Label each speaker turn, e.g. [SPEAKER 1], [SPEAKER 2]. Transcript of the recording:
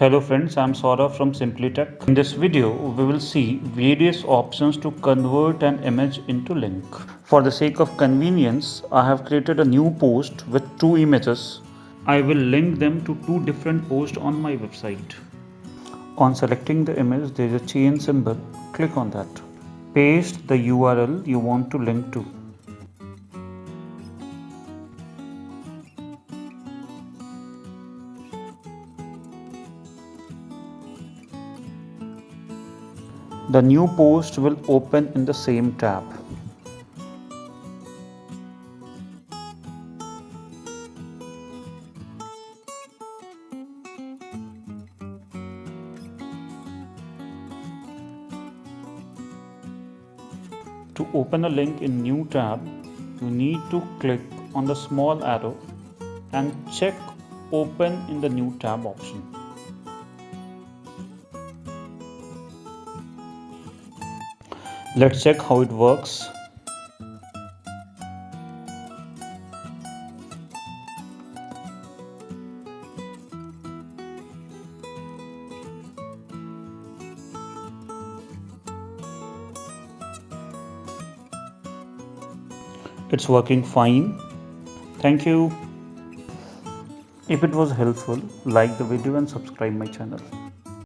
[SPEAKER 1] Hello friends, I'm Saurabh from SimplyTech. In this video, we will see various options to convert an image into link. For the sake of convenience, I have created a new post with two images. I will link them to two different posts on my website. On selecting the image, there is a chain symbol. Click on that. Paste the URL you want to link to. The new post will open in the same tab. To open a link in new tab, you need to click on the small arrow and check Open in the new tab option. Let's check how it works. It's working fine. Thank you. If it was helpful, like the video and subscribe my channel.